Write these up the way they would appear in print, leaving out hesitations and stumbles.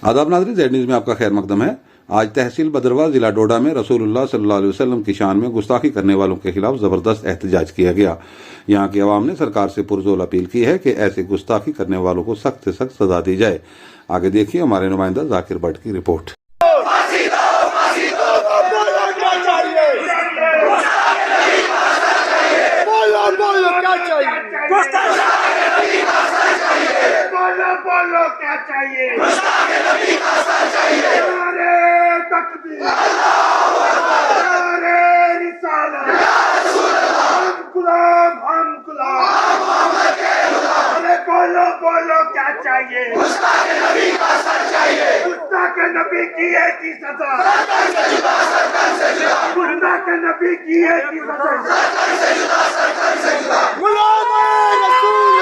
आदाब नाज़रीन, Z news में आपका खैर मकदम है। आज तहसील बदरवा जिला डोडा में रसूलुल्लाह सल्लल्लाहु अलैहि वसल्लम की शान में गुस्ताखी करने वालों के खिलाफ जबरदस्त एहतजाज किया गया। यहाँ की आवाम ने सरकार से पुरजोर अपील की है कि ऐसे गुस्ताखी करने वालों को सख्त से सख्त सजा दी जाए। आगे देखिए हमारे नुमाइंदा जाकिर भट्ट की रिपोर्ट। बोलो क्या चाहिए? नारे तकबीर, नारे रिसालत, हम गुलाम। अरे बोलो बोलो क्या चाहिए? गुस्ताख नबी की एक ही सजा, गुस्ताख नबी की एक ही सजा। गुलाम रसूल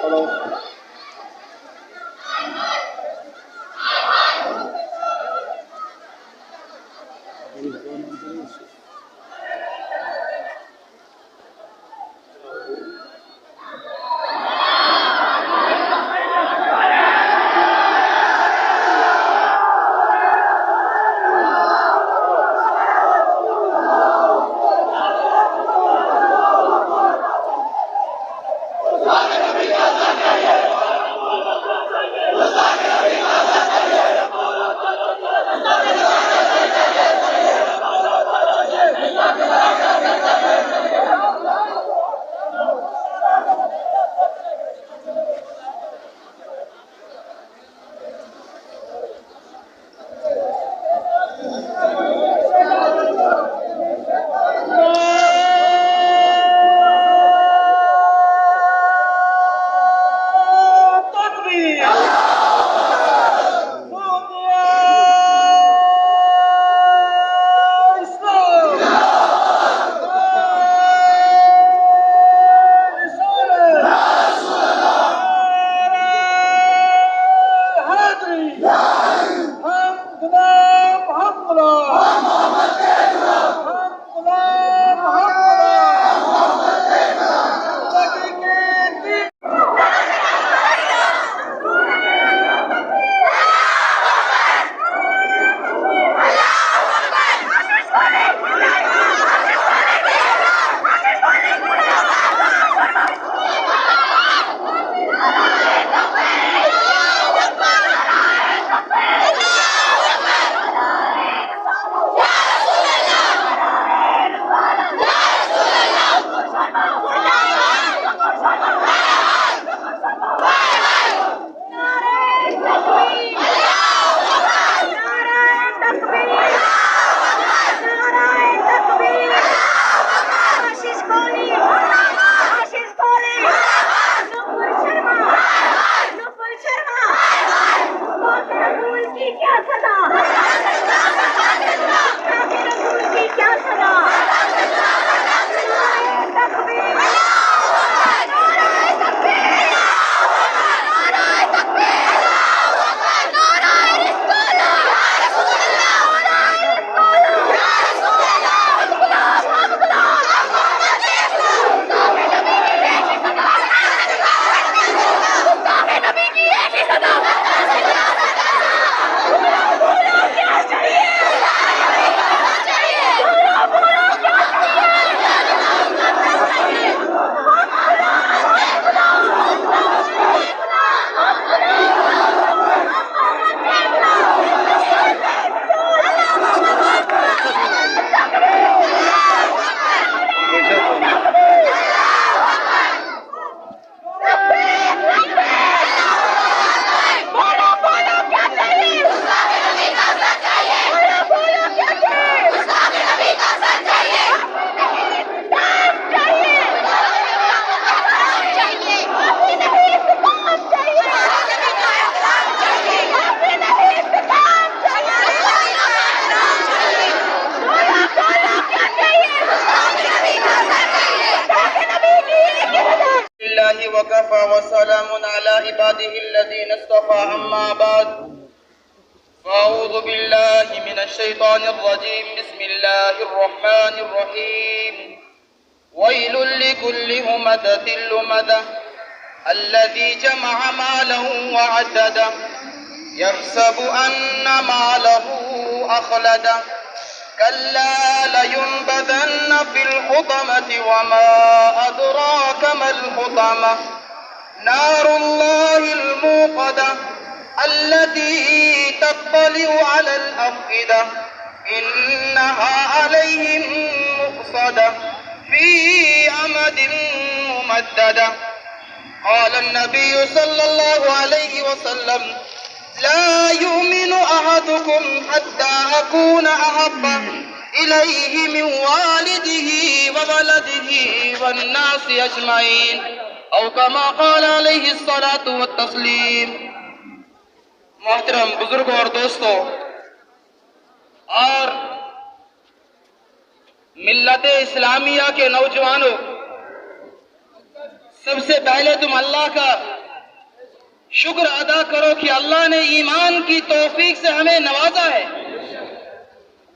हेलो। की क्या सजा, रसूल की क्या सजा। वकफ़ा वसलामुन अला इबादिही अल्लज़ीना इस्तफ़ा अम्मा बाद फ़अऊज़ु बिल्लाहि मिनश शैतानिर रजीम बिस्मिल्लाहिर रहमानिर रहीम वैलुल लिकुल्लि हुमज़तिन लुमज़ह अल्लज़ी जमअ मालहु वअद्ददह यहसबु अन्ना मालहु अख़लदह कल्ला लयुनबज़न्न फिल हुतमति वमा अदराक मल हुतमह नारुल्लाहिल मूक़दह अल्लती तत्तलिउ अलल अफ़इदह इन्नहा अलैहिम मुक़सदह फ़ी अमदिन मुमद्ददह क़ाल अन्नबिय्यु सल्लल्लाहु अलैहि वसल्लम ला युमिनु अहदुकुम हत्ता अकूना अहब्बा इलैहि मिन वालिदिही व वलदिही वन्नासि अजमईन औ कमा क़ाल अलैहि अस्सलातु वत्तस्लीम। मोहतरम बुजुर्गों और दोस्तों और मिल्लत इस्लामिया के नौजवानों, सबसे पहले तुम अल्लाह का शुक्र अदा करो कि अल्लाह ने ईमान की तौफीक से हमें नवाजा है।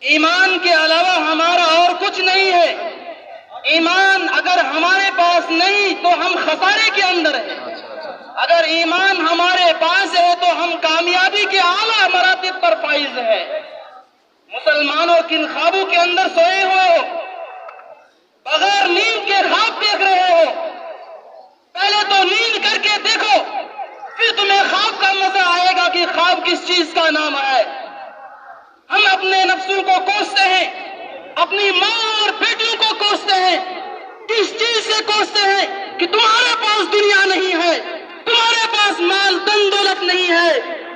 ईमान के अलावा हमारा और कुछ नहीं है। ईमान अगर हमारे पास नहीं तो हम खसारे के अंदर हैं। अगर ईमान हमारे पास है तो हम कामयाबी के आला मरातिब पर फाइज है। मुसलमानों किन ख्वाबों के अंदर सोए हुए हो, बगैर नींद के ख्वाब देख रहे हो। पहले तो नींद करके देखो, फिर तुम्हें ख्वाब का मजा आएगा कि ख्वाब किस चीज का नाम है। हम अपने नफ्सों को कोसते हैं, अपनी माँ और बेटियों को कोसते हैं। किस चीज से कोसते हैं कि तुम्हारे पास दुनिया नहीं है, तुम्हारे पास माल धन दौलत नहीं है।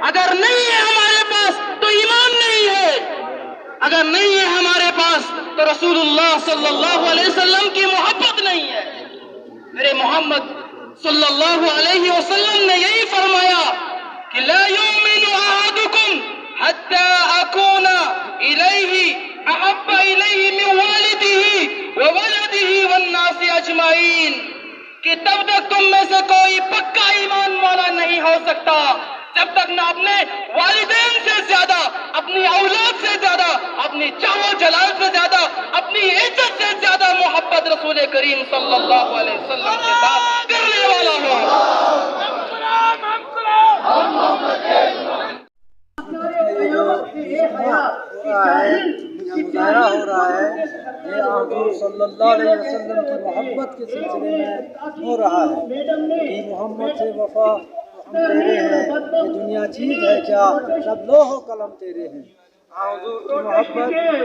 अगर नहीं है हमारे पास तो ईमान नहीं है। अगर नहीं है हमारे पास तो रसूलुल्लाह सल्लल्लाहु अलैहि वसल्लम की मोहब्बत नहीं है। मेरे मोहम्मद सल्लल्लाहु अलैहि वसल्लम ने यही फरमाया कि ला युमिनु अहदुकुम हत्ता अकूना इलैहि अहब्बा इलैहि मिन वालिदिही व वलदिही वन्नासि अजमईन, कि तब तक तुम में से कोई पक्का ईमान वाला नहीं हो सकता जब तक न अपने वालिदैन से ज्यादा, अपनी औलाद से ज्यादा, अपनी चाहो जलाल से ज्यादा, अपनी इज्जत से ज्यादा मोहब्बत रसूल करीम सल्लल्लाहु अलैहि वसल्लम के साथ करने वाला हो। मुजाहरा हो रहा है, ये हुज़ूर सल्लल्लाहु अलैहि वसल्लम की मोहब्बत के सिलसिले में हो रहा है कि मोहम्मद से वफा हम तेरे हैं, ये दुनिया चीज है क्या, सब लोहो कलम तेरे हैं। हुज़ूर की मोहब्बत,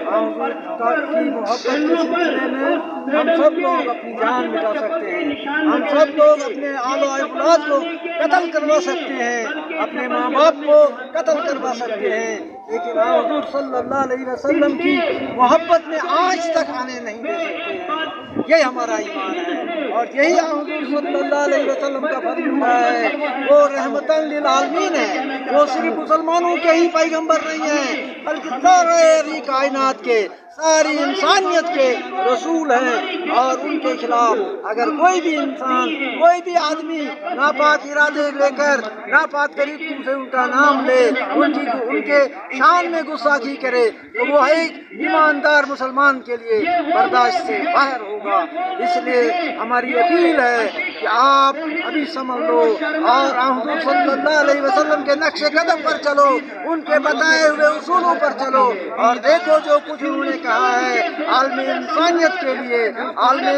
हुज़ूर की मोहब्बत के सिलसिले में हम सब लोग अपनी जान मिटा सकते हैं। हम सब लोग अपने आलो औलाद को कत्ल करवा सकते हैं, अपने माँ बाप को कत्ल करवा सकते हैं, लेकिन हुज़ूर सल्लल्लाहु अलैहि वसल्लम की मोहब्बत में आज तक आने नहीं दे सकते हैं। यही हमारा ईमान है और यही हुज़ूर सल्लल्लाहु अलैहि वसल्लम का फर्मान है। वो रहमतन लिल आलमीन है, वो सिर्फ मुसलमानों के ही पैगंबर नहीं है बल्कि सारी कायनात के, सारी इंसानियत के रसूल हैं। और उनके खिलाफ अगर कोई भी इंसान, कोई भी आदमी नापाक इरादे लेकर नापाक तरीकों से उनका नाम ले, उनके शान में गुस्ताखी करे तो वो एक ईमानदार मुसलमान के लिए बर्दाश्त से बाहर होगा। इसलिए हमारी अपील है कि आप अभी समझ लो और हुज़ूर सल्लल्लाहु अलैहि वसल्लम के नक्शे कदम पर चलो, उनके बताए हुए उसूलों पर चलो और देखो जो कुछ उन्होंने कहा है आलमी इंसानियत के लिए, आलमी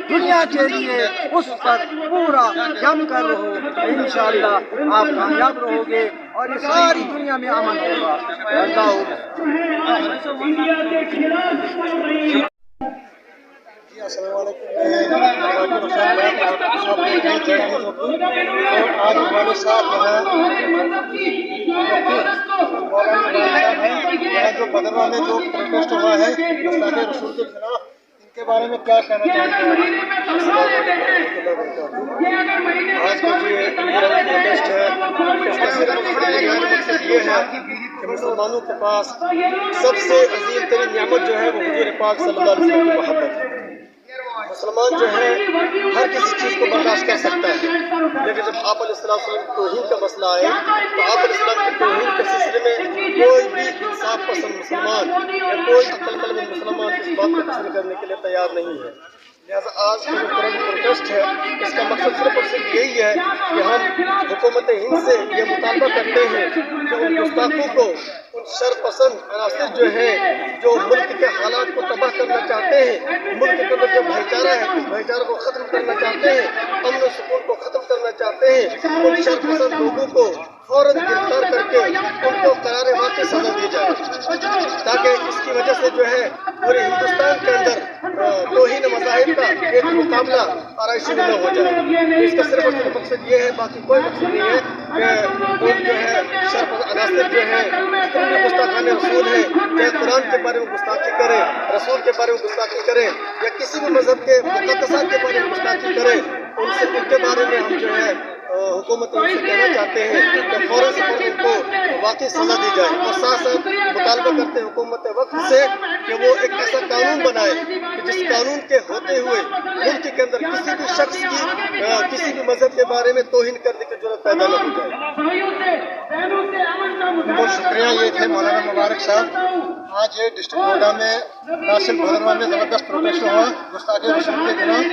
दुनिया के लिए, उस पर पूरा जम कर रहो। इंशाअल्लाह आप कामयाब रहोगे और ये सारी दुनिया में अमन होगा। आज हमारे साथ है जो बदरवा में जो प्रोटेस्ट हुआ है गुस्ताखे रसूल के खिलाफ, इनके बारे में क्या कहना चाहेंगे? आज का जो प्रोटेस्ट है उसका सिर्फ ये है कि मुसलमानों के पास सबसे अजीम तरीन नियामत जो है वो हुजूर पाक सल्लल्लाहु अलैहि वसल्लम की मोहब्बत है। मुसलमान जो है हर किसी चीज़ को बर्दाश्त कर सकता है, लेकिन जब आप अलैहिस्सलाम तौहीद का मसला आए तो आप अलैहिस्सलाम के तौहीद के सिलसिले में कोई भी इंसाफ पसंद मुसलमान या कोई अक्लमंद मुसलमान इस बात को पसंद करने के लिए तैयार नहीं है। लिहाजा आज का जो करंट प्रोटेस्ट है इसका मकसद सिर्फ और सिर्फ यही है कि हम हुकूमत हिंद से ये मुतालबा करते हैं कि उन गुस्ताखों को, उन शरपसंद अनासर जो है जो मुल्क के हालात को तबाह करना चाहते हैं, मुल्क के अंदर जो भाईचारा है उस भाईचारे को ख़त्म करना चाहते हैं, अमन सुकून को ख़त्म करना चाहते हैं, उन शरपसंद लोगों को फौरन गिरफ्तार करके उनको करारे वाक़ई सज़ा दी जाए ताकि इसकी वजह से जो है पूरे हिंदुस्तान के अंदर तौहीन मज़ाहिब का एक मुकाबला आराइशी में न हो जाए। इसका सिर्फ और सिर्फ मकसद ये है, बाकी कोई मकसद नहीं है कि उन जो है शरफ अनासर जो है गुस्ताखाने रसूल है, चाहे कुरान के बारे में गुस्ताखी करे, रसूल के बारे में गुस्ताखी करे या किसी भी मजहब के मुक़द्दसात के बारे में गुस्ताखी करे, उनके बारे में हम जो है हुकूमत से कहना चाहते हैं कि फ़ौरन से फ़ौरन उनको वाकई सज़ा दी जाए और साथ साथ मुतालबा करते हैं हुकूमत वक्त से कि वो एक ऐसा कानून बनाए कि जिस कानून के होते हुए मुल्क के अंदर किसी भी शख्स की किसी भी मजहब के बारे में तौहीन करने की जरूरत पैदा न हो जाए। बहुत शुक्रिया। ये थे मौलाना मुबारक साहब। आज ये डिस्ट्रिक्ट नोएडा में नासिर भदरवा में ज़बरदस्त प्रोटेस्ट हुआ गुस्ताखे रसूल के खिलाफ।